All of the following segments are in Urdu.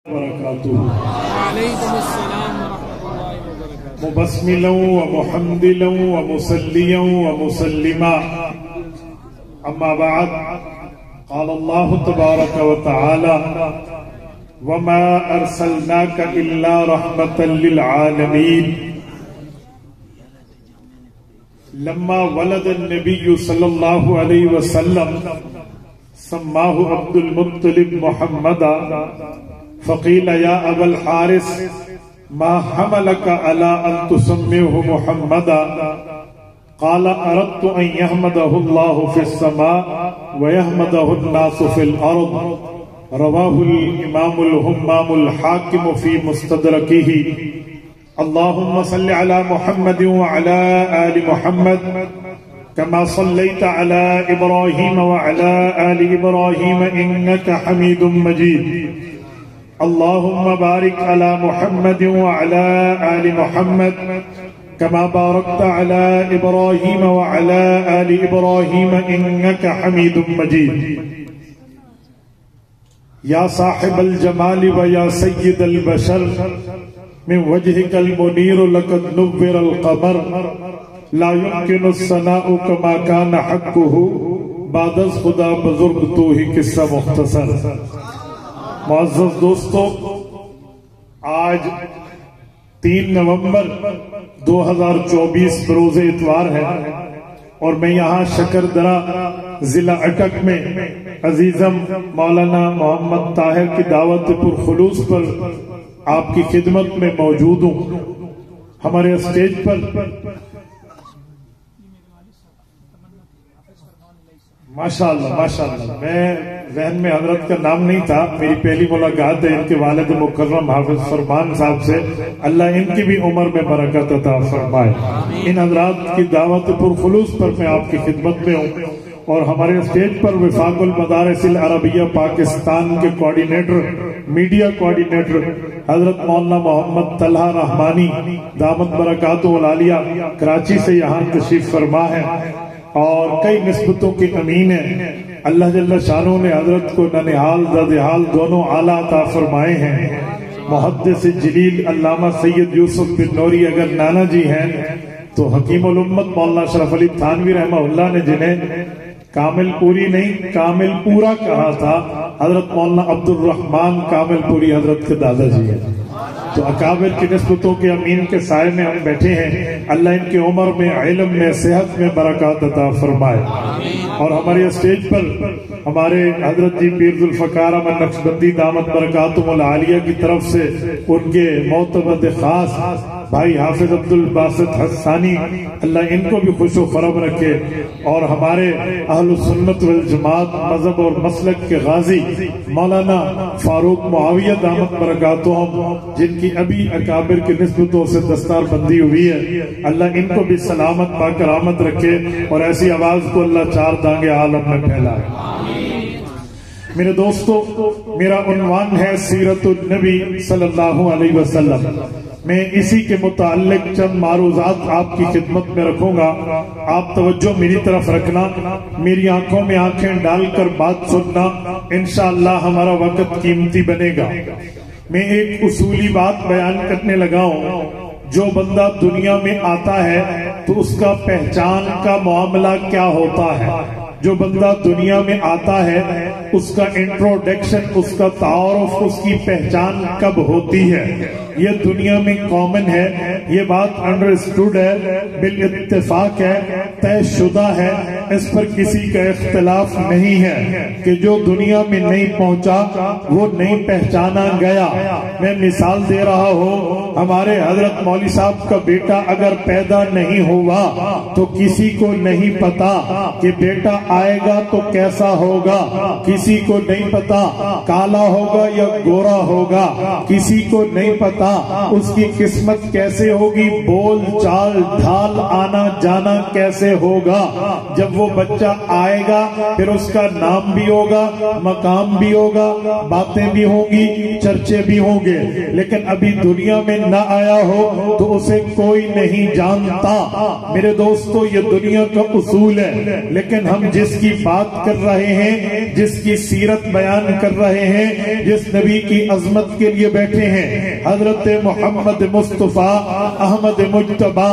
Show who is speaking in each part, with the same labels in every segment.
Speaker 1: وبرکاتہ
Speaker 2: وعلیکم السلام ورحمۃ اللہ وبرکاتہ
Speaker 1: مبسملا ومحمدلا ومصلیا ومسلما اما بعد قال اللہ تبارک وتعالی وما ارسلناک الا رحمتا للعالمین لما ولد النبی صلی اللہ علیہ وسلم سماه عبد المطلب محمدا فقيل يا أبا الحارث ما حملك على أن تسميه محمدا قال أردت أن يحمده الله في السماء ويحمده الناس في الأرض رواه الإمام الهمام الحاكم في مستدركه اللهم صل على محمد وعلى آل محمد كما صليت على إبراهيم وعلى آل إبراهيم إنك حميد مجيد اللهم بارك على محمد وعلى آل محمد كما باركت على إبراهيم وعلى آل إبراهيم إنك حميد مجيد يا صاحب الجمال ويا سيد البشر من وجهك المنير لقد نور القمر لا يمكن الثناء كما كان حقه بعد از خدا بزرگ تو ہی قصہ مختصر معزز دوستو، آج 3 نومبر 2024 بروز اتوار ہے اور میں یہاں شکردرہ ضلع اٹک میں عزیزم مولانا محمد طاہر کی دعوت پرخلوص پر آپ کی خدمت میں موجود ہوں۔ ہمارے اسٹیج پر ماشاءاللہ ماشاءاللہ، میں ذہن میں حضرت کا نام نہیں تھا، میری پہلی ملاقات ہے ان کے والد مکرم حافظ فرمان صاحب سے، اللہ ان کی بھی عمر میں برکت عطا فرمائے۔ ان حضرات کی دعوت پرخلوص پر میں آپ کی خدمت میں ہوں اور ہمارے اسٹیج پر وفاق المدارس العربیہ پاکستان کے کوارڈینیٹر، میڈیا کوارڈینیٹر حضرت مولانا محمد طلحہ رحمانی دامت برکاتہ العالیہ کراچی سے یہاں تشریف فرما ہے اور کئی نسبتوں کے امین ہیں۔ اللہ جل شانہ نے حضرت کو ننہال زدہال دونوں اعلیٰ عطا فرمائے ہیں۔ محدث جلیل علامہ سید یوسف بن نوری اگر نانا جی ہیں تو حکیم الامت مولانا اشرف علی تھانوی رحمہ اللہ نے جنہیں کامل پوری نہیں کامل پورا کہا تھا، حضرت مولانا عبد الرحمن کامل پوری حضرت کے دادا جی ہیں۔ تو اکابر کی نسبتوں کے امین کے سائے میں ہم بیٹھے ہیں، اللہ ان کی عمر میں، علم میں، صحت میں برکات عطا فرمائے۔ اور ہمارے اسٹیج پر ہمارے حضرت جی پیر ذوالفقار احمد نقشبندی دامت برکاتہم العالیہ کی طرف سے ان کے معتمد خاص بھائی حافظ عبد الباسط حسانی، اللہ ان کو بھی خوش و خرم رکھے، اور ہمارے اہل السنت والجماعت مذہب اور مسلک کے غازی مولانا فاروق معاویہ دامت برکاتہم، جن کی ابھی اکابر کی نسبتوں سے دستار بندی ہوئی ہے، اللہ ان کو بھی سلامت باکرامت رکھے اور ایسی آواز کو اللہ 4 دانگے عالم میں پھیلائے۔ میرے دوستو، میرا عنوان ہے سیرت النبی صلی اللہ علیہ وسلم۔ میں اسی کے متعلق چند معروضات آپ کی خدمت میں رکھوں گا، آپ توجہ میری طرف رکھنا، میری آنکھوں میں آنکھیں ڈال کر بات سننا، انشاءاللہ ہمارا وقت قیمتی بنے گا۔ میں ایک اصولی بات بیان کرنے لگا ہوں، جو بندہ دنیا میں آتا ہے تو اس کا پہچان کا معاملہ کیا ہوتا ہے، جو بندہ دنیا میں آتا ہے اس کا انٹروڈکشن، اس کا تعارف، اس کی پہچان کب ہوتی ہے، یہ دنیا میں کامن ہے، یہ بات انڈرسٹوڈ ہے، بالاتفاق ہے، طے شدہ ہے، اس پر کسی کا اختلاف نہیں ہے کہ جو دنیا میں نہیں پہنچا وہ نہیں پہچانا گیا۔ میں مثال دے رہا ہوں، ہمارے حضرت مولوی صاحب کا بیٹا اگر پیدا نہیں ہوا تو کسی کو نہیں پتا کہ بیٹا آئے گا تو کیسا ہوگا، کسی کو نہیں پتا کالا ہوگا یا گورا ہوگا، کسی کو نہیں پتا سکتا اس کی قسمت کیسے ہوگی، بول چال ڈھال آنا جانا کیسے ہوگا؟ جب وہ بچہ آئے گا پھر اس کا نام بھی ہوگا، مقام بھی ہوگا، باتیں بھی ہوں گی، چرچے بھی ہوں گے، لیکن ابھی دنیا میں نہ آیا ہو تو اسے کوئی نہیں جانتا۔ میرے دوستو یہ دنیا کا اصول ہے، لیکن ہم جس کی بات کر رہے ہیں، جس کی سیرت بیان کر رہے ہیں، جس نبی کی عظمت کے لیے بیٹھے ہیں، حضرت محمد مصطفیٰ احمد مجتبی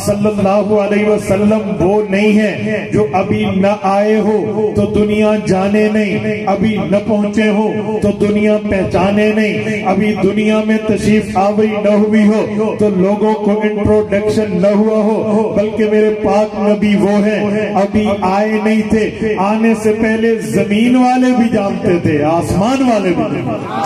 Speaker 1: صلی اللہ علیہ وسلم وہ نہیں ہے جو ابھی نہ آئے ہو تو دنیا جانے نہیں، ابھی نہ پہنچے ہو تو دنیا پہچانے نہیں، ابھی دنیا میں تشریف آوری نہ ہوئی ہو تو لوگوں کو انٹروڈکشن نہ ہوا ہو، بلکہ میرے پاک نبی وہ ہیں ابھی آئے نہیں تھے، آنے سے پہلے زمین والے بھی جانتے تھے، آسمان والے بھی جانتے۔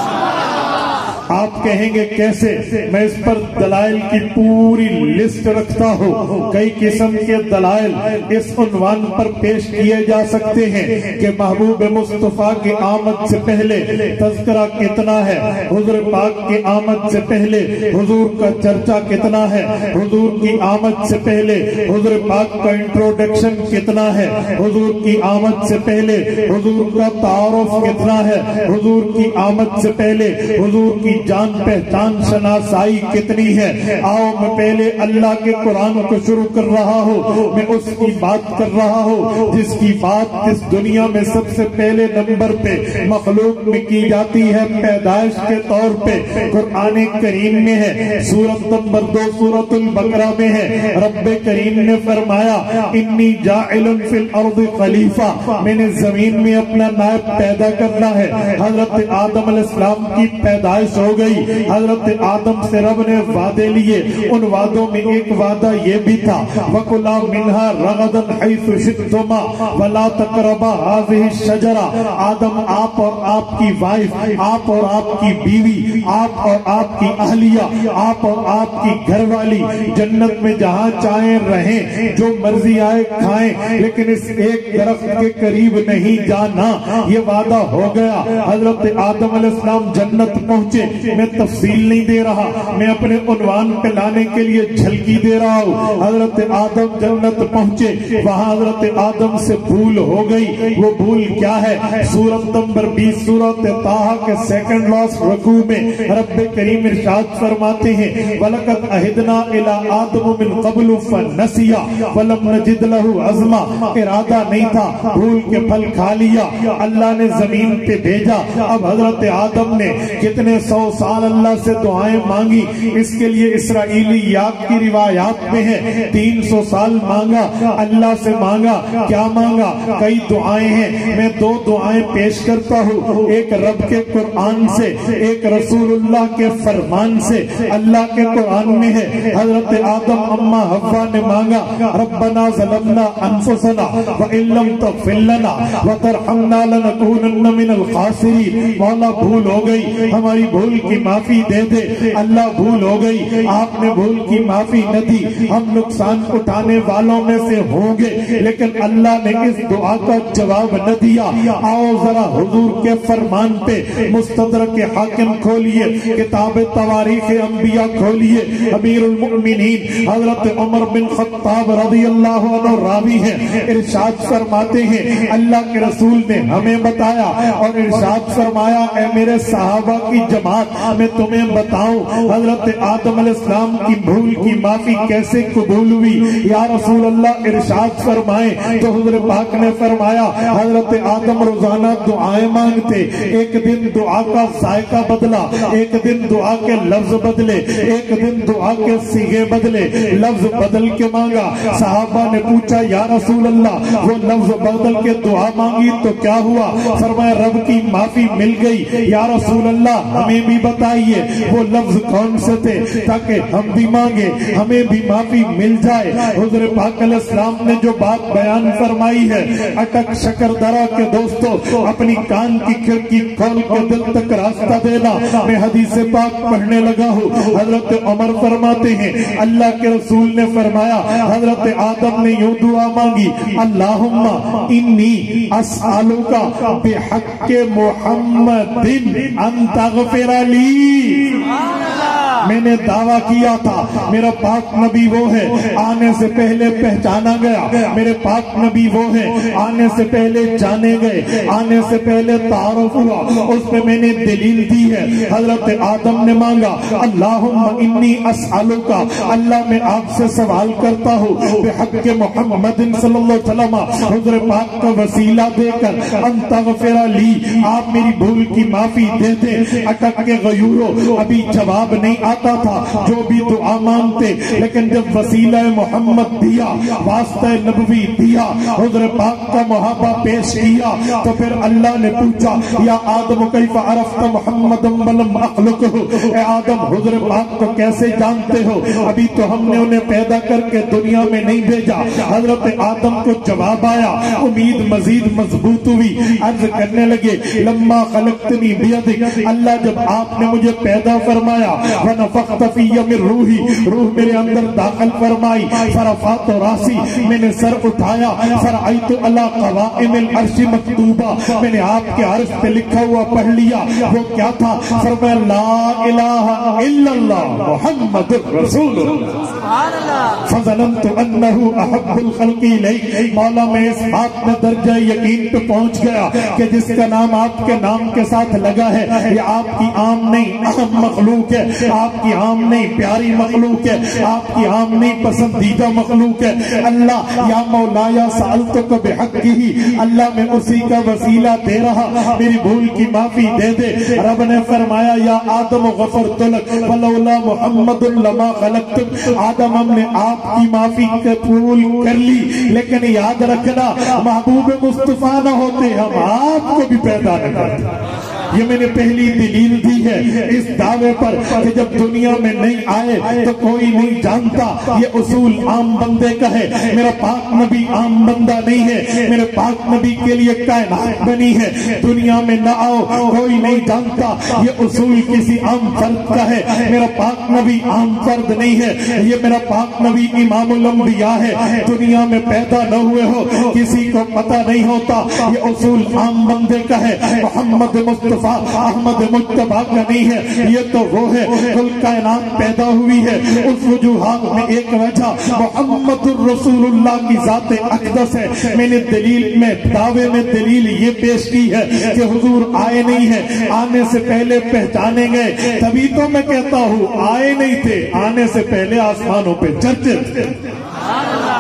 Speaker 1: آپ کہیں گے کیسے؟ میں اس پر دلائل کی پوری لسٹ رکھتا ہوں، کئی قسم کے دلائل اس عنوان پر پیش کیے جا سکتے ہیں کہ محبوب مصطفیٰ کی آمد سے پہلے تذکرہ کتنا ہے، حضور پاک کی آمد سے پہلے حضور کا چرچا کتنا ہے، حضور کی آمد سے پہلے حضور پاک کا انٹروڈکشن کتنا ہے، حضور کی آمد سے پہلے حضور کا تعارف کتنا ہے، حضور کی آمد سے پہلے حضور کی جان پہچان شناسائی کتنی ہے۔ آؤ میں پہلے اللہ کے قرآن کو شروع کر رہا ہوں، میں اس کی بات کر رہا ہوں جس کی بات اس دنیا میں سب سے پہلے نمبر پہ مخلوق میں کی جاتی ہے پیدائش کے طور پہ، قرآن کریم میں ہے، سورۃ نمبر 2 سورۃ البقرہ میں ہے۔ رب کریم نے فرمایا انی جاعل فی الارض خلیفہ، میں نے زمین میں اپنا نائب پیدا کرنا ہے۔ حضرت آدم علیہ السلام کی پیدائش ہو گئی، حضرت آدم سے رب نے وعدے لیے، ان وعدوں میں ایک وعدہ یہ بھی تھا وَكُلَا مِنْهَا رَغَدًا حَيْثُ شِئْتُمَا وَلَا تَقْرَبَا هَذِهِ الشَّجَرَةَ۔ آدم آپ اور آپ کی وائف، آپ اور آپ کی بیوی، آپ اور آپ کی اہلیہ، آپ اور آپ کی گھر والی جنت میں جہاں چاہیں رہیں، جو مرضی آئے کھائیں، لیکن اس ایک درخت کے قریب نہیں جانا، یہ وعدہ ہو گیا۔ حضرت آدم علیہ السلام جنت پہنچے، میں تفصیل نہیں دے رہا، میں اپنے عنوان پہ لانے کے لیے جھلکی دے رہا ہوں۔ حضرت آدم جنت پہنچے، وہاں حضرت آدم سے بھول ہو گئی۔ وہ بھول کیا ہے؟ سورۃ نمبر 20 سورۃ طٰہٰ کے سیکنڈ لاسٹ رکوع میں رب کریم ارشاد فرماتے ہیں وَلَقَدْ عَهِدْنَا إِلَىٰ آدَمَ مِنْ قَبْلُ فَنَسِيَ وَلَمْ نَجِدْ لَهُ عَزْمًا۔ ارادہ نہیں تھا، بھول کے پھل کھا لیا، اللہ نے زمین پہ بھیجا۔ اب حضرت آدم نے کتنے 100 سال اللہ سے دعائیں مانگی، اس کے لیے اسرائیلیات کی روایات میں ہے 300 سال مانگا، اللہ سے مانگا، کیا مانگا؟ کئی دعائیں ہیں، میں 2 دعائیں پیش کرتا ہوں، ایک رب کے قرآن سے، ایک رسول اللہ کے فرمان سے۔ اللہ کے قرآن میں ہے حضرت آدم اما حوا نے مانگا ربنا ظلمنا انفسنا وان لم تغفر لنا وترحمنا لنكونن من الخاسرین۔ مولا بھول ہو گئی، ہماری بھول کی معافی دے دے۔ اللہ بھول ہو گئی، آپ نے بھول کی معافی نہ دی، ہم نقصان اٹھانے والوں میں سے ہوں گے، لیکن اللہ نے اس دعا کا جواب نہ دیا۔ آؤ ذرا حضور کے فرمان پہ مستدرک حاکم کھولیے، کتاب تواریخ انبیاء کھولیے۔ امیر المؤمنین حضرت عمر بن خطاب رضی اللہ عنہ راوی ہیں، ارشاد فرماتے ہیں اللہ کے رسول نے ہمیں بتایا اور ارشاد فرمایا اے میرے صحابہ کی جماعت، میں تمہیں بتاؤں حضرت آدم علیہ السلام کی بھول کی معافی کیسے قبول ہوئی؟ یا رسول اللہ ارشاد فرمائیں۔ تو حضور پاک نے فرمایا حضرت آدم روزانہ دعائیں مانگتے، ایک دن دعا کا ذائقہ بدلا، ایک دن دعا کے لفظ بدلے، ایک دن دعا کے صیغے بدلے، لفظ بدل کے مانگا۔ صحابہ نے پوچھا یا رسول اللہ وہ لفظ بدل کے دعا مانگی تو کیا ہوا؟ فرمایا رب کی معافی مل گئی۔ یا رسول اللہ ہمیں بھی بتائیے وہ لفظ کون سے تھے تاکہ ہم بھی مانگے، ہمیں بھی معافی مل جائے۔ حضور پاک علیہ السلام نے جو بات بیان فرمائی ہے، اٹک شکر درا کے دوستو اپنی کان کی کھڑکی کھول کے دل تک راستہ دینا۔ میں حدیث پاک پڑھنے لگا ہوں، حضرت عمر فرماتے ہیں اللہ کے رسول نے فرمایا حضرت آدم نے یوں دعا مانگی اللہم انی اسألک بحق محمد ان تغفر لی۔ میں نے دعویٰ کیا تھا میرا پاک نبی وہ ہے آنے سے پہلے پہچانا گیا، میرے پاک نبی وہ ہے آنے سے پہلے جانے گئے، آنے سے پہلے تعارف ہوا، اس پہ میں نے دلیل دی ہے۔ حضرت آدم نے مانگا اللہم انی اسألوکا، اللہ میں آپ سے سوال کرتا ہوں بحق محمد صلی اللہ علیہ وسلم، حضور پاک کا وسیلہ دے کر ان تغفر لی، آپ میری بھول کی معافی دے دیں۔ اٹک کے غیورو ابھی جواب نہیں آتا تھا، جو بھی دعا مانگتے، لیکن جب وسیلہ محمد دیا، واسطہ نبوی دیا، حضور پاک کا محابہ پیش کیا، تو پھر اللہ نے پوچھا یا آدم کیف عرفت محمد ولم اخلقہ، اے آدم حضور پاک کو کیسے جانتے ہو، ابھی تو ہم نے انہیں پیدا کر کے دنیا میں نہیں بھیجا۔ حضرت آدم کو جواب آیا، امید مزید مضبوط ہوئی، عرض کرنے لگے لما خلقتنی بیدک، اللہ جب آپ نے مجھے پیدا فرمایا، ونفخت فی من روحی، روح میرے اندر داخل فرمائی، فرفعت راسی، میں نے سر اٹھایا، فرعیت علی قوائم العرش مکتوبہ، میں نے آپ کے عرش پہ لکھا ہوا پڑھ لیا، وہ کیا تھا؟ فرمایا لا الہ الا اللہ محمد رسول اللہ، فظننت انہ احب الخلق الیک، مولا میں اس بات میں درجہ یقین پہ پہنچ گیا کہ جس کا نام آپ کے نام کے ساتھ لگا ہے یہ آپ کی عام نہیں اہم مخلوق ہے، آپ کی عام نہیں پیاری مخلوق ہے، آپ کی عام نہیں پسندیدہ مخلوق ہے۔ اللہ یا مولا یا سألتک بحقہ، اللہ میں اسی کا وسیلہ دے رہا، میری بھول کی معافی دے دے۔ رب نے فرمایا یا آدم غفرت لک ولولا محمد لما خلقتک، آدم ہم نے آپ کی معافی قبول کر لی، لیکن یاد رکھنا محبوب مصطفیٰ نہ ہوتے ہم آپ کو بھی پیدا نہ کرتے۔ یہ میں نے پہلی دلیل دی ہے اس دعوے پر کہ جب دنیا میں نہیں آئے تو کوئی نہیں جانتا، یہ اصول عام بندے کا ہے، میرا پاک نبی عام بندہ نہیں ہے، میرے پاک نبی کے لیے کائنات بنی ہے، دنیا میں نہ آؤ کوئی نہیں جانتا، یہ اصول کسی عام فرد کا ہے، میرا پاک نبی عام فرد نہیں ہے، یہ میرا پاک نبی امام الانبیاء ہے، دنیا میں پیدا نہ ہوئے ہو کسی کو پتہ نہیں ہوتا، یہ اصول عام بندے کا ہے، محمد مصطفیٰ احمد مجتبیٰ کا نہیں ہے، یہ تو وہ ہے کل کائنات پیدا ہوئی ہے، اس وجوہات میں ایک وجہ محمد الرسول اللہ کی ذات اقدس ہے۔ میں نے دلیل میں دعوے میں دلیل یہ پیش کی ہے کہ حضور آئے نہیں ہیں، آنے سے پہلے پہچانے گئے، تبھی تو میں کہتا ہوں آئے نہیں تھے، آنے سے پہلے آسمانوں پہ چرچے تھے۔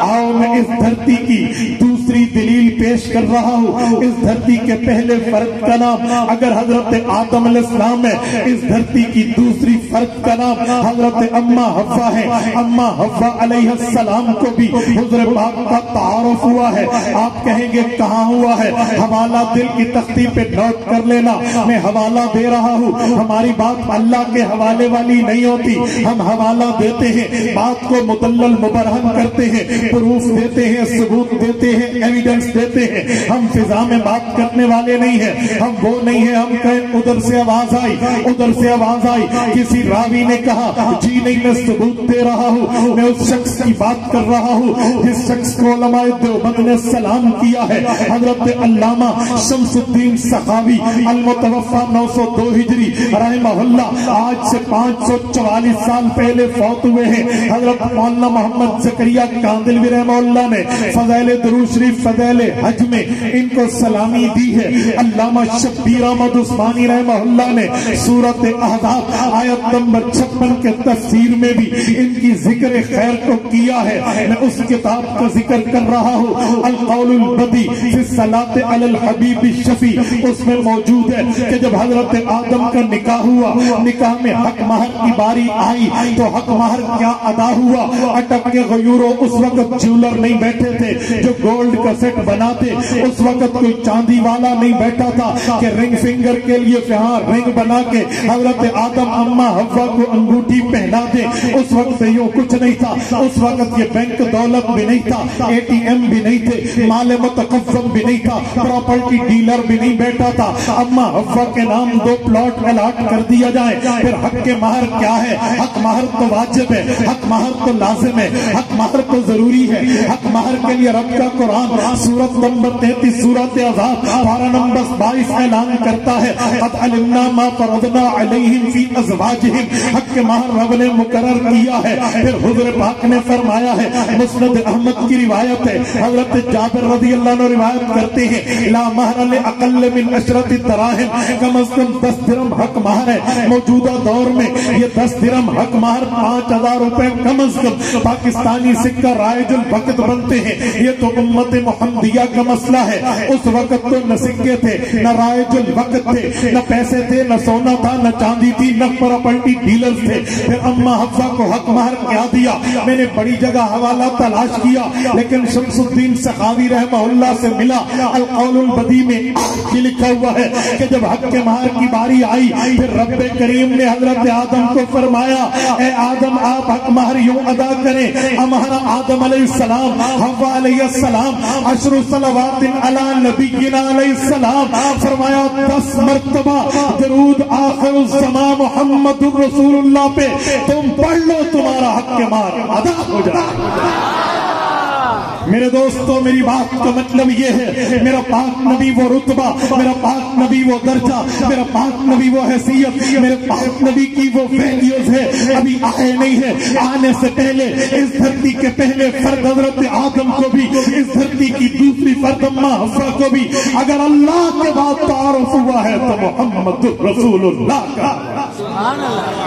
Speaker 1: آؤ میں اس دھرتی کی دوسری دلیل پیش کر رہا ہوں، اس دھرتی کے پہلے فرد کا نام اگر حضرت آدم علیہ السلام ہے، اس دھرتی کی دوسری فرد کا نام حضرت اماں حوا ہے، اماں حوا علیہ السلام کو بھی حضور پاک کا تعارف ہوا ہے۔ آپ کہیں گے کہاں ہوا ہے؟ حوالہ دل کی تختی پہ نوٹ کر لینا، میں حوالہ دے رہا ہوں، ہماری بات اللہ کے حوالے والی نہیں ہوتی، ہم حوالہ دیتے ہیں، بات کو مدلل مبرہن کرتے ہیں، پروف دیتے ہیں، ثبوت دیتے ہیں، ایویڈنس دیتے ہیں، ہم فضا میں بات کرنے والے نہیں ہیں، ہم وہ نہیں ہیں ہم کہیں ادھر سے آواز آئی ادھر سے آواز آئی، کسی راوی نے کہا جی نہیں میں ثبوت دے رہا ہوں، میں اس شخص کی بات کر رہا ہوں جس شخص کو علماء دیوبند نے سلام کیا ہے، حضرت علامہ شمس الدین سخاوی المتوفى 902 ہجری رحمہ اللہ، آج سے 544 سال پہلے فوت ہوئے ہیں۔ حضرت مولانا محمد زکریا کاندلوی رحمہ اللہ نے فضائل درود شریف فضائل حج میں ان کو سلامی دی ہے۔ علامہ شبیر احمد عثمانی رحمہ اللہ نے سورۃ احزاب آیت نمبر 56 کے تفسیر میں بھی ان کی ذکر خیر کو کیا ہے۔ میں اس کتاب کا ذکر کر رہا ہوں، القول البدی فی الصلاۃ علی الحبیب الشفیع، اس میں موجود ہے کہ جب حضرت آدم کا نکاح ہوا، نکاح میں حق مہر کی باری آئی تو حق مہر کیا ادا ہوا؟ اٹک کے غیوروں اس وقت جیولر نہیں بیٹھے تھے جو گولڈ کا سیٹ بناتے، اس وقت کوئی چاندی والا نہیں بیٹھا تھا کہ رنگ فنگر کے لیے یہاں رنگ بنا کے حضرت آدم اماں حوا کو انگوٹھی پہنا دے، اس وقت یوں کچھ نہیں تھا، اس وقت یہ بینک دولت بھی نہیں تھا، اے ٹی ایم بھی نہیں تھے، مال متقسم بھی نہیں تھا، پراپرٹی ڈیلر بھی نہیں بیٹھا تھا، اماں حوا کے نام 2 پلاٹ الاٹ کر دیا جائے، پھر حق کے مہر کیا ہے؟ حق مہر تو واجب ہے، حق مہر تو لازم ہے، حق مہر تو ضروری ہے، حق مہر کے لیے رب کا قرآن قرآن سورت نمبر 33 سورت احزاب پارہ نمبر 22 اعلان کرتا ہے قد علمنا ما فرضنا علیہم فی ازواجہم، حق کے مہر رب نے مقرر کیا ہے۔ پھر حضور پاک نے فرمایا ہے، مسند احمد کی روایت ہے، حضرت جابر رضی اللہ عنہ روایت کرتے ہیں لا مہر لأقل من 10 دراہم، کم از کم 10 درہم حق مہر ہے۔ موجودہ دور میں یہ 10 درہم حق مہر 5000 روپے کم از کم پاکستانی سکہ رائج الوقت بنتے ہیں۔ یہ تو امت محمدیہ کا مسئلہ ہے۔ اس وقت تو نہ سکے تھے، نہ رائج الوقت تھے، نہ پیسے تھے، نہ سونا تھا، نہ چاندی تھی، نہ پراپرٹی ڈیلرز تھے۔ پھر اما حفصہ کو حق مہر کیا دیا؟ میں نے بڑی جگہ حوالہ تلاش کیا لیکن شمس الدین سخاوی رحمہ اللہ سے ملا، القول البدیع میں یہ لکھا ہوا ہے کہ جب حق کے مہر کی باری آئی پھر رب کریم نے حضرت آدم کو فرمایا اے آدم آپ حق مہر یوں ادا کریں۔ ہمارا آدم علیہ السلام، حوا علیہ السلام، 10 صلوات علی نبینا علیہ السلام، فرمایا 10 مرتبہ درود آخر الزمان محمد الرسول اللہ پہ تم پڑھ لو، تمہارا حق کے مہر ادا ہو جائے۔ میرے دوستو میری بات کا مطلب یہ ہے میرا پاک نبی وہ رتبہ، میرا پاک نبی وہ درجہ، میرا پاک نبی وہ حیثیت، میرے پاک نبی کی وہ ویلیوز ہے ابھی آئے نہیں ہے۔ آنے سے پہلے اس دھرتی کے پہلے فرد حضرت آدم کو بھی، اس دھرتی کی دوسری فرد اماں حفصہ کو بھی اگر اللہ کے بعد تعارف ہوا ہے تو محمد رسول اللہ کا۔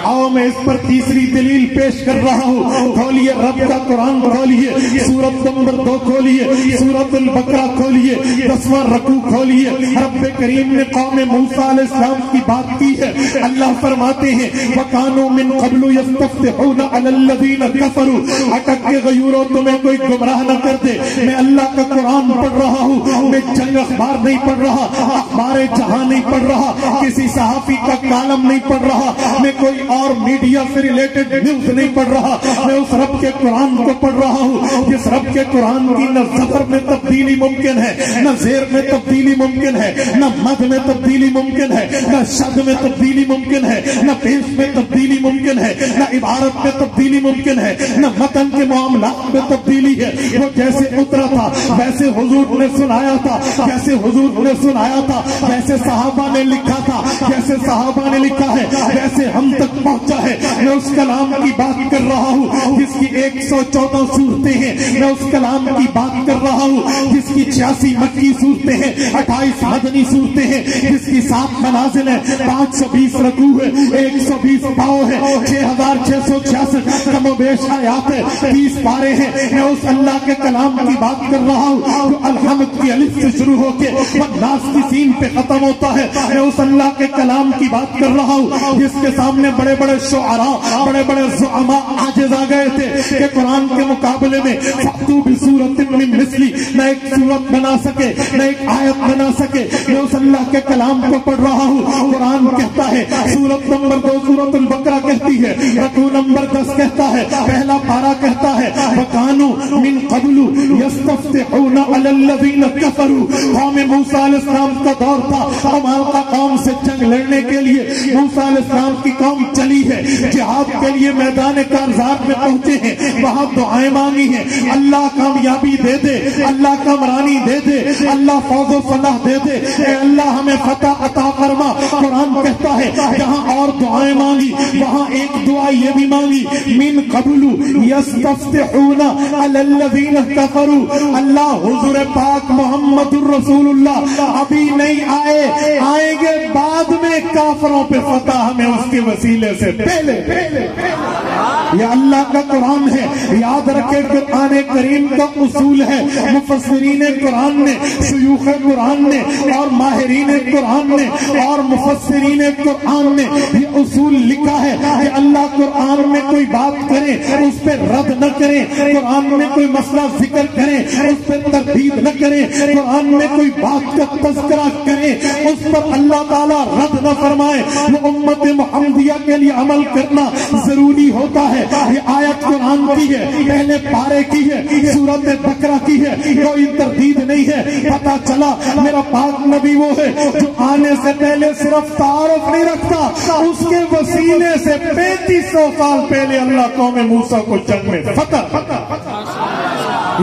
Speaker 1: آؤ میں اس پر تیسری دلیل پیش کر رہا ہوں۔ کھولیے رب کا قرآن، کھولیے سورت نمبر 2 کھولیے، سورت البقرہ کھولیے، 10واں رکوع کھولیے۔ رب کریم نے قوم موسیٰ علیہ السلام کی بات کی ہے۔ اللہ فرماتے ہیں وَكَانُوا مِن قَبْلُ يَسْتَفْتِحُونَ عَلَى الَّذِينَ كَفَرُوا، اٹک کے غیوروں تمہیں کوئی گمراہ نہ کر دے۔ میں اللہ کا قرآن پڑھ رہا ہوں، میں جنگ اخبار نہیں پڑھ رہا، اخبار جہاں نہیں پڑھ رہا، کسی صحافی کا کالم نہیں پڑھ رہا، میں کوئی اور میڈیا سے ریلیٹڈ نیوز نہیں پڑھ رہا، میں اس رب کے قرآن کو پڑھ رہا ہوں جس رب کے قرآن کی نہ ظفر میں تبدیلی ممکن ہے، نہ زیر میں تبدیلی ممکن ہے، نہ مد میں تبدیلی ممکن ہے، نہ شد میں تبدیلی ممکن ہے، نہ پیش میں تبدیلی ممکن ہے، نہ عبارت میں تبدیلی ممکن ہے، نہ متن کے معاملات میں تبدیلی ہے۔ وہ جیسے اترا تھا ویسے حضور نے سنایا تھا، جیسے حضور نے سنایا تھا ویسے صحابہ نے لکھا تھا، جیسے صحابہ نے لکھا ہے ویسے ہم تک پہنچا ہے۔ میں اس کلام کی بات کر رہا ہوں جس کی 114 صورتیں ہیں، میں اس کلام کی بات کر رہا ہوں جس کی 86 مکی صورتیں ہیں، 28 مدنی صورتیں ہیں، جس کی 7 منازل ہیں، 520 رکوع ہے، 120 پاؤ ہے، 6666 کم و بیش آیات ہے، 30 پارے ہیں۔ میں اس اللہ کے کلام کی بات کر رہا ہوں جو الحمد کی الف سے شروع ہو کے والناس کی سین پہ ختم ہوتا ہے۔ میں اس اللہ کے کلام کی بات کر رہا ہوں جس کے سامنے بڑے بڑے شعراء، بڑے بڑے زعماء عاجز آ گئے تھے کہ قرآن کے مقابلے میں فَأْتُوا بِسُورَةٍ مِّن مِّثْلِهِ، نہ ایک سورت بنا سکے، نہ ایک آیت بنا سکے۔ میں اس اللہ کے کلام کو پڑھ رہا ہوں۔ قرآن کہتا ہے سورت نمبر 2 سورت البقرہ کہتی ہے، رکوع نمبر 10 کہتا ہے، پہلا پارہ کہتا ہے وَكَانُوا مِن قَبْلُ يَسْتَفْتِحُونَ عَلَى الَّذِينَ كَفَرُوا۔ قوم موسیٰ علیہ السلام کا دور تھا، عمالقہ قوم سے جنگ لڑنے کے لیے موسیٰ علیہ السلام کی قوم چلی ہے، جہاد کے لیے میدان کارزار میں پہنچے ہیں، وہاں دعائیں مانگی ہیں اللہ کامیابی دے دے، اللہ کامرانی دے دے، اللہ فوز و فلاح دے دے، اے اللہ ہمیں فتح عطا فرما۔ قرآن کہتا ہے جہاں اور دعائیں مانگی وہاں ایک دعا یہ بھی مانگی من قبل یستفتحون علی الذین کفروا، اللہ حضور پاک محمد الرسول اللہ ابھی نہیں آئے، آئیں گے بعد میں، کافروں پہ فتح ہمیں اس کے وسیلے سے پہلے۔ یہ اللہ کا قرآن ہے، یاد رکھے قرآن کریم کا اصول ہے۔ مفسرین قرآن نے، شیوخ قرآن نے اور ماہرین قرآن نے اور مفسرین قرآن نے یہ اصول لکھا ہے کہ اللہ قرآن میں کوئی بات کرے اس پہ رد نہ کرے، قرآن میں کوئی مسئلہ ذکر کرے اس پہ تردید نہ کرے، قرآن میں کوئی بات کا تذکرہ کرے اس پر اللہ تعالیٰ رد نہ فرمائے۔ وہ امت محمدیہ کے لیے عمل کرنا ضروری ہوتا ہے۔ یہ آیت قرآن کی ہے، پہلے پارے کی ہے، سورت بقرہ کی ہے، کوئی تردید نہیں ہے۔ پتہ چلا میرا پاک نبی وہ ہے جو آنے سے پہلے صرف تعارف نہیں رکھتا، اس کے وسیلے سے 3500 سال پہلے اللہ قوم موسیٰ کو جنگ میں فتح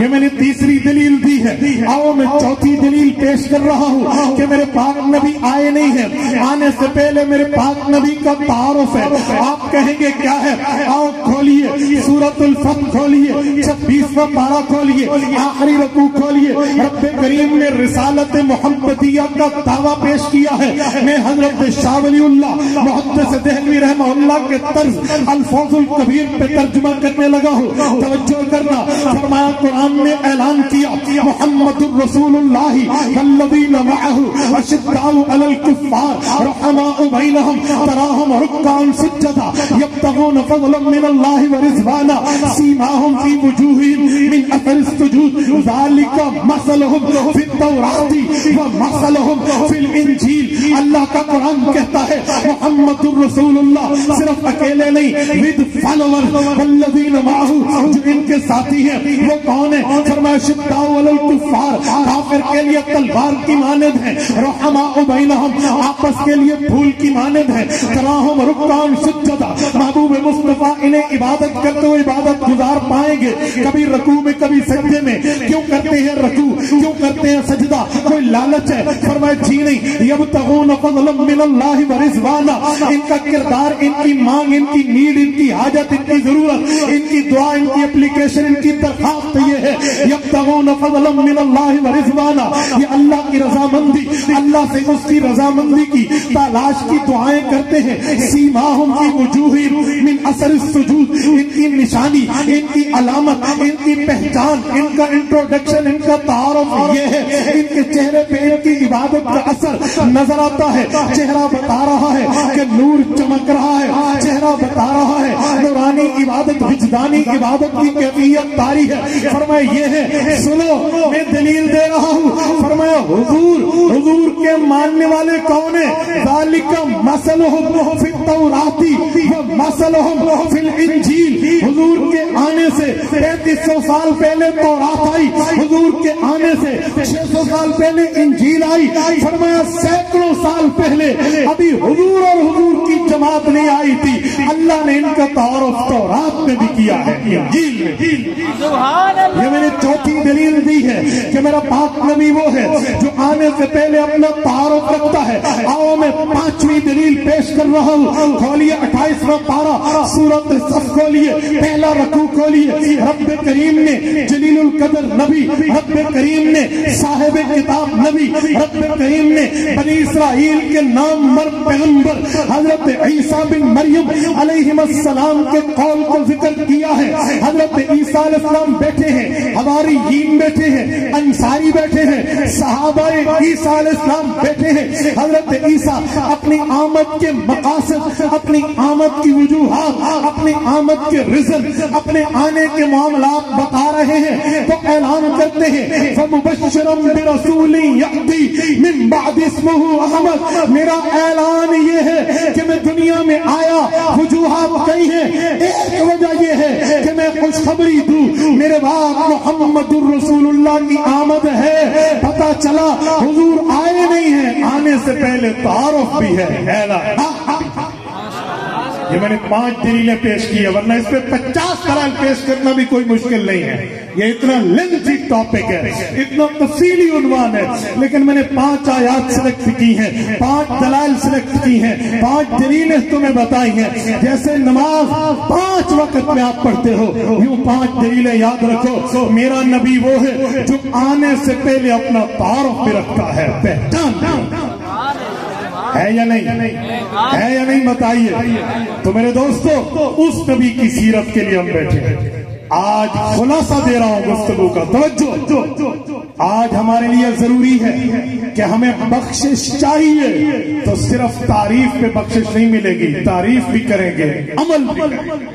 Speaker 1: یہ میں نے تیسری دلیل دی ہے. آؤ میں چوتھی دلیل پیش کر رہا ہوں کہ میرے پاک نبی آئے نہیں ہیں. آنے سے پہلے میرے پاک نبی کا تعارف ہے. آپ کہیں گے کیا ہے؟ آؤ کھولیے سورۃ الفتح کھولیے, 26واں پارہ کھولیے, آخری رکوع کھولیے. رب کریم نے رسالت محمدیہ کا دعویٰ پیش کیا ہے. میں حضرت شاہ ولی اللہ محدث دہلوی رحمہ اللہ کے طرز الفاظ الکبیر پہ ترجمہ کرنے لگا ہوں. توجہ کرنا. فرمایا قرآن نے اعلان کیا محمد الرسول اللہ والذین معه اشداء علی الکفار رحماء بینہم تراہم رکعا سجدا یبتغون فضلا من اللہ ورضوانا سیماہم فی وجوہہم من اثر السجود ذالک مثلہم فی التوراۃ ومثلہم فی الانجیل. اللہ کا قرآن کہتا ہے محمد الرسول اللہ صرف اکیلے نہیں, ود فالوور والذین معه جو ان کے ساتھی ہیں وہ کون ہیں؟ فرمایا شداء علی الکفار کافر کے لیے تلوار کی مانند ہیں, رحماء بینہم آپس کے لیے پھول کی مانند ہیں, تراہم رکعا سجدا محبوب مصطفیٰ انہیں عبادت کرتے ہوئے عبادت گزار پائیں گے, کبھی رکوع میں کبھی سجدے میں. کیوں کرتے ہیں رکوع, کیوں کرتے ہیں سجدہ؟ کوئی لالچ ہے؟ فرمایا جی نہیں. یبتغون فضلا من اللہ ورضوانا, ان کا کردار, ان کی مانگ, ان کی نیڈ, ان کی حاجت, ان کی ضرورت, ان کی دعا, ان کی اپلیکیشن, ان کی درخواست یہ ہے یبتغون فضلا من اللہ ورضوانا, یہ اللہ کی رضامندی, اللہ سے اس کی رضامندی کی تلاش کی دعائیں کرتے ہیں. سیماہم فی وجوہہم من اثر السجود, ان کی نشانی, ان کی علامت, ان کی پہچان, ان کا انٹروڈکشن, ان کا تعارف یہ ہے ان کے چہرے پہ ان کی عبادت کا اثر نظر آتا ہے. چہرہ بتا رہا ہے کہ نور چمک رہا ہے, چہرہ بتا رہا ہے نورانی عبادت, وجدانی عبادت کی کیفیت طاری ہے. فرمایا یہ ہے, سنو میں دلیل دے رہا ہوں. فرمایا حضور کے ماننے والے کون ہیں؟ ذالک مثلہم فی التوراۃ ومثلہم فی الانجیل. حضور کے آنے سے 3500 سال پہلے تورات آئی, حضور کے آنے سے 600 سال پہلے انجیل آئی. فرمایا سینکڑوں سال پہلے ابھی حضور اور حضور کی جماعت نہیں آئی تھی, اللہ نے ان کا تعارف تورات میں بھی کیا ہے, انجیل میں. یہ میں نے چوتھی دلیل دی ہے کہ میرا پاک نبی وہ ہے جو آنے سے پہلے اپنا تعارف رکھتا ہے. آؤ میں پانچویں دلیل پیش کر رہا ہوں. کھولیے 28واں پارہ سورۃ صف کھولیے, پہلا رکوع کھولیے. رب کریم نے جلیل القدر نبی, رب کریم نے صاحب کتاب نبی, رب کریم نے بنی اسرائیل کے نامور پیغمبر حضرت عیسیٰ بن مریم علیہ السلام کے قول کو ذکر کیا ہے. حضرت عیسیٰ علیہ السلام بیٹھے ہیں, حواریین بیٹھے ہیں, انصاری بیٹھے ہیں, صحابہ عیسیٰ علیہ السلام بیٹھے ہیں. حضرت عیسیٰ اپنی آمد کے مقاصد, اپنی آمد کی وجوہات, اپنی آمد کے ریزن, اپنے آنے کے معاملات بتا رہے ہیں تو اعلان کرتے ہیں فَمُبَشِّرًا بِرَسُولٍ يَأْتِي مِن بَعْدِ اسْمُهُ أَحْمَدُ. میرا اعلان یہ ہے کہ میں دنیا میں آیا, وجوہات کئی ہیں, ایک وجہ یہ ہے کہ میں خوشخبری دوں میرے بعد محمد الرسول اللہ کی آمد ہے. پتہ چلا حضور آئے نہیں ہیں, آنے سے پہلے تعارف بھی ہے. یہ میں نے 5 دلیلیں پیش کی ہے, ورنہ اس پہ 50 دلائل پیش کرنا بھی کوئی مشکل نہیں ہے. یہ اتنا لینتھی ٹاپک ہے, اتنا تفصیلی عنوان ہے, لیکن میں نے 5 آیات سلیکٹ کی ہیں, 5 دلائل سلیکٹ کی ہیں, 5 دلیلیں تمہیں بتائی ہیں. جیسے نماز 5 وقت میں آپ پڑھتے ہو, یوں 5 دلیلیں یاد رکھو. میرا نبی وہ ہے جو آنے سے پہلے اپنا تعارف بھی رکھتا ہے, پہچان ہے یا نہیں, ہے یا نہیں بتائیے. تو میرے دوستو اس نبی کی سیرت کے لیے ہم بیٹھے ہیں. آج خلاصہ دے رہا ہوں گفتگو کا, توجہ. آج ہمارے لیے ضروری ہے کہ ہمیں بخشش چاہیے, تو صرف تعریف پہ بخشش نہیں ملے گی, تعریف بھی کریں گے, عمل بھی کریں گے.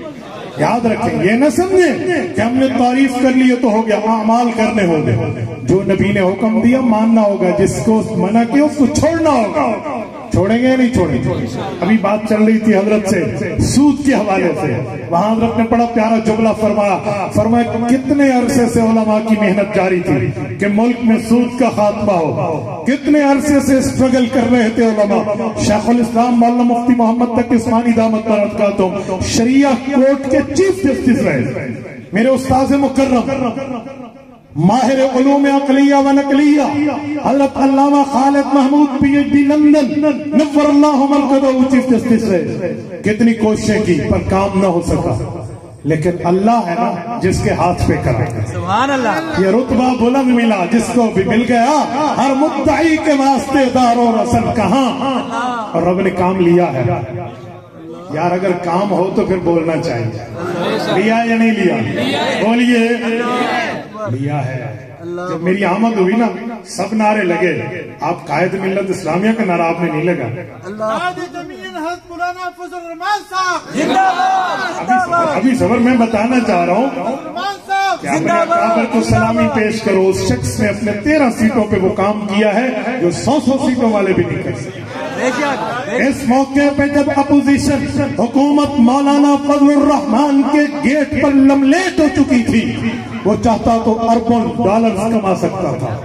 Speaker 1: یاد رکھیں, یہ نہ سمجھیں کہ ہم نے تعریف کر لی تو ہو گیا, اعمال کرنے ہوں گے. جو نبی نے حکم دیا ماننا ہوگا, جس کو منع کیا اس کو چھوڑنا ہوگا. چھوڑیں گے یا نہیں چھوڑیں گے؟ ابھی بات چل رہی تھی حضرت سے سود کے حوالے سے, وہاں حضرت نے بڑا پیارا جملہ فرمایا کتنے عرصے سے علماء کی محنت جاری تھی کہ ملک میں سود کا خاتمہ ہو, کتنے عرصے سے اسٹرگل کر رہے تھے علماء. شیخ الاسلام مولانا مفتی محمد تقی عثمانی دامت برکاتہم شریعہ کورٹ کے چیف جسٹس رہے, میرے استاذ مکرم. ماہر علوم عقلیہ و نقلیہ حضرت علامہ Khalid Mahmood P H D London نور اللہ مرکزہ چیف جسٹس ہے، کتنی کوششیں کی پر کام نہ ہو سکا، لیکن اللہ ہے نا جس کے ہاتھ پہ کرے گا۔
Speaker 2: سبحان اللہ۔
Speaker 1: یہ رتبہ بلند ملا جس کو بھی مل گیا، ہر مدعی کے واسطے دار و رسل کہاں، اور رب نے کام لیا ہے۔ یار اگر کام ہو تو پھر بولنا چاہیے، لیا یا نہیں لیا؟ بولیے لیا ہے۔ جب میری آمد ہوئی نا سب نعرے لگے، آپ قائد ملت اسلامیہ کا نعرہ آپ نے نہیں لگا۔ ابھی صبر میں بتانا چاہ رہا ہوں کہ اپنے اکابر کو سلامی پیش کرو، اس شخص نے اپنے 13 سیٹوں پہ وہ کام کیا ہے جو 100 سیٹوں والے بھی نہیں کر سکتے۔ اس موقع پہ جب اپوزیشن حکومت مولانا فضل الرحمان کے گیٹ پر لملیٹ ہو چکی تھی، وہ چاہتا تو اربوں ڈالر کما سکتا تھا،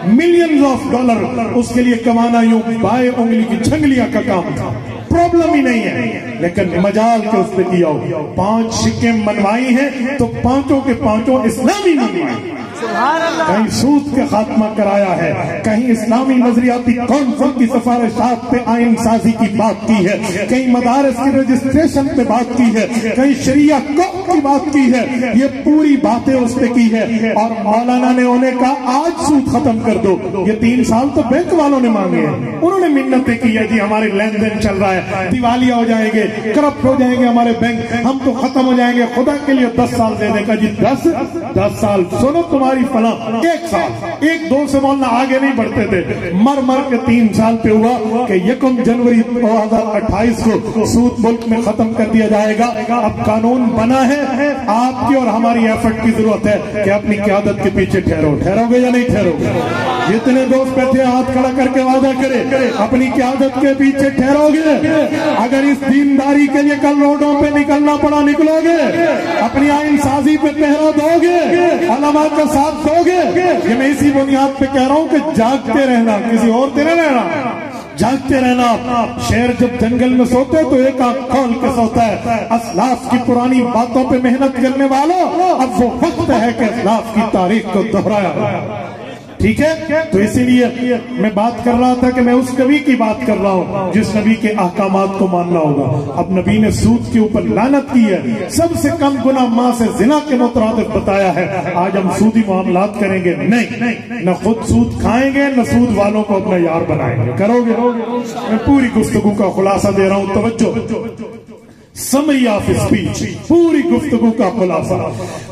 Speaker 1: ملینز آف ڈالر اس کے لیے کمانا یوں بائیں انگلی کی چھنگلیاں کا کام تھا، پرابلم ہی نہیں ہے، لیکن مجال کے اس پہ کیا ہو۔ 5 سکے منوائی ہیں تو 5 کے 5 اسلامی منوائی، کہیں سود کا خاتمہ کرایا ہے، کہیں اسلامی نظریاتی کونسل کی سفارشات پہ آئین سازی کی بات کی ہے، کہیں مدارس کی رجسٹریشن پہ بات کی ہے، کہیں شریعہ کو کی بات کی ہے، یہ پوری باتیں اس پہ کی ہے۔ اور مولانا نے انہیں کہا آج سود ختم کر دو۔ یہ 3 سال تو بینک والوں نے مانگے ہیں، انہوں نے منتیں کی ہے، جی ہمارے لین دین چل رہا ہے، دیوالیہ ہو جائیں گے، کرپٹ ہو جائیں گے ہمارے بینک، ہم تو ختم ہو جائیں گے، خدا کے لیے 10 سال دے دے گا۔ جی 10 سال سنو تمہاری فلاں 1 سال 1-2 سے بولنا آگے نہیں بڑھتے تھے، مر کے 3 سال پہ ہوا کہ 1 جنوری 2028 کو سود ملک میں ختم کر دیا جائے گا۔ اب قانون بنا ہے، آپ کی اور ہماری ایفرٹ کی ضرورت ہے کہ اپنی قیادت کے پیچھے ٹھہرو گے یا نہیں ٹھہرو گے؟ جتنے دوست بیٹھے ہاتھ کھڑا کر کے وعدہ کرے اپنی قیادت کے پیچھے ٹھہرو گے؟ اگر اس دینداری کے لیے کل روڈوں پہ نکلنا پڑا نکلو گے؟ اپنی آئین سازی پہ پہرا دو گے؟ علماء کا ساتھ دو گے؟ یہ میں اسی بنیاد پہ کہہ رہا ہوں کہ جاگتے رہنا، کسی اور پہ نہیں رہنا، جاگتے رہنا۔ شیر جب جنگل میں سوتے تو ایک آنکھ کھول کے سوتا ہے۔ اسلاف کی پرانی باتوں پہ محنت کرنے والوں، اب وہ وقت ہے کہ اسلاف کی تاریخ کو دہرایا۔ ٹھیک ہے، تو اسی لیے میں بات کر رہا تھا کہ میں اس نبی کی بات کر رہا ہوں جس نبی کے احکامات کو ماننا ہوگا۔ اب نبی نے سود کے اوپر لعنت کی ہے، سب سے کم گناہ ماں سے زنا کے مترادف بتایا ہے۔ آج ہم سودی معاملات کریں گے نہیں، نہ خود سود کھائیں گے نہ سود والوں کو اپنا یار بنائیں گے۔ کرو گے؟ میں پوری گفتگو کا خلاصہ دے رہا ہوں، توجہ، سمری آف اسپیچ، پوری گفتگو کا خلاصہ۔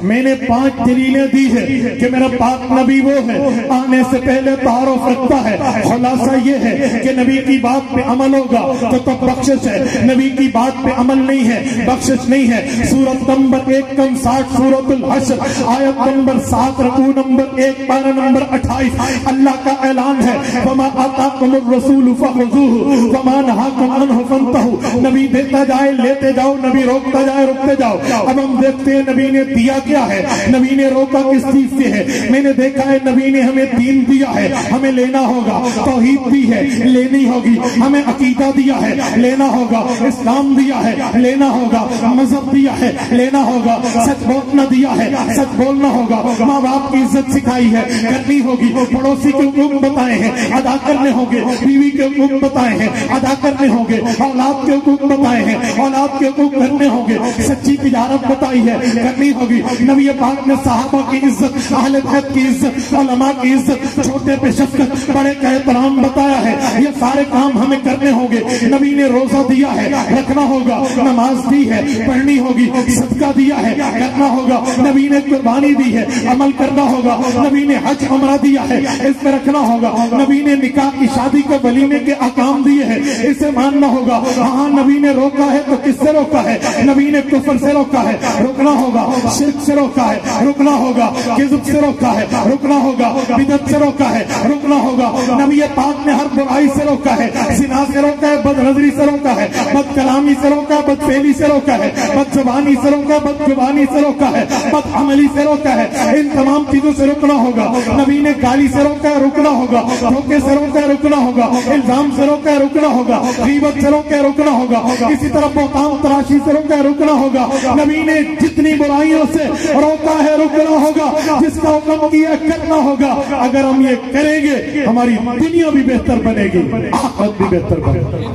Speaker 1: میں نے 5 دلیلیں دی ہے کہ میرا پاک نبی وہ ہے، آنے سے پہلے تعارف رکھتا ہے۔ خلاصہ یہ ہے کہ نبی کی بات پہ عمل ہوگا تو تب بخشش ہے، نبی کی بات پہ عمل نہیں ہے بخشش نہیں ہے۔ سورت نمبر 160 سورت الحشر آیت نمبر 7 رکوع نمبر 1 پارہ نمبر 28 اللہ کا اعلان ہے، وَمَا آتَاكُمُ الرَّسُولُ فَخُذُوهُ وَمَا نَهَاكُمْ عَنْهُ فَانْتَهُوا۔ نبی دیتا جائے لیتے جاؤ، نبی روکتا جائے رکتے جاؤ۔ اب ہم دیکھتے ہیں نبی نے دیا کیا ہے، نبی نے روکا کس چیز سے ہے۔ میں نے دیکھا ہے نبی نے ہمیں دین دیا ہے، ہمیں لینا ہوگا، توحید دی ہے لینی ہوگی، ہمیں عقیدہ دیا ہے لینا ہوگا، اسلام دیا ہے لینا ہوگا، مذہب دیا ہے لینا ہوگا، سچ بولنا دیا ہے سچ بولنا ہوگا، ماں باپ کی عزت سکھائی ہے کرنی ہوگی، پڑوسی کے حقوق بتائے ہیں ادا کرنے ہوں گے، بیوی کے حقوق بتائے ہیں ادا کرنے ہوں گے، اولاد کے حقوق بتائے ہیں اولاد کے حقوق کرنے ہوں گے، سچی تجارت بتائی ہے کرنی ہوگی۔ نبی پاک نے صحابہ کی عزت، اہل بیت کی عزت، علماء کی عزت، چھوٹے پہ شفقت، بڑے کا احترام بتایا ہے، یہ سارے کام ہمیں کرنے ہوں گے۔ نبی نے روزہ دیا ہے رکھنا ہوگا، نماز دی ہے پڑھنی ہوگی، صدقہ دیا ہے کرنا ہوگا، نبی نے قربانی دی ہے عمل کرنا ہوگا، نبی نے حج عمرہ دیا ہے اس میں رکھنا ہوگا، نبی نے نکاح کی شادی کے ولیمے کے احکام دیے ہیں اسے ماننا ہوگا۔ ہاں نبی نے روکا ہے تو کس سے روکا ہے؟ نبی نے کفر سے روکا ہے رکنا ہوگا، شرک سے روکا ہے رکنا ہوگا، کذب سے روکا ہے رکنا ہوگا، بدعت سے روکا ہے رکنا ہوگا۔ نبی پاک نے ہر برائی سے روکا ہے، زنا سے روکا ہے، بد نظری سے روکا ہے، بد کلامی سے روکا ہے، بد فعلی سے روکا ہے، بد زبانی سے روکا ہے، بد زبانی سے روکا ہے، بد عملی سے روکا ہے۔ ان تمام چیزوں سے رکنا ہوگا۔ نبی نے گالی سے روکا ہے رکنا ہوگا، دھوکے سے روکا ہے رکنا ہوگا، الزام سے روکا ہے رکنا ہوگا، غیبت سے روکا ہے رکنا ہوگا، کسی طرح بہتان فراشی سے رکنا ہوگا. نبی نے جتنی برائیوں سے روکا ہے رکنا ہوگا, جس کا حکم کیا کرنا ہوگا. اگر ہم یہ کریں گے ہماری دنیا بھی بہتر بنے گی, آخرت بھی بہتر بنے گی.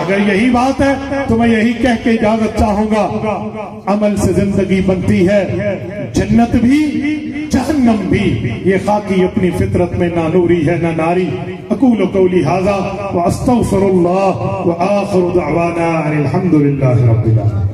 Speaker 1: اگر یہی بات ہے تو میں یہی کہہ کے اجازت چاہوں گا, عمل سے زندگی بنتی ہے, جنت بھی جہنم بھی. یہ خاکی اپنی فطرت میں نہ نوری ہے نہ ناری. اقول قولی ھذا واستغفر اللہ وآخر دعوانا ان الحمد للہ رب العالمین.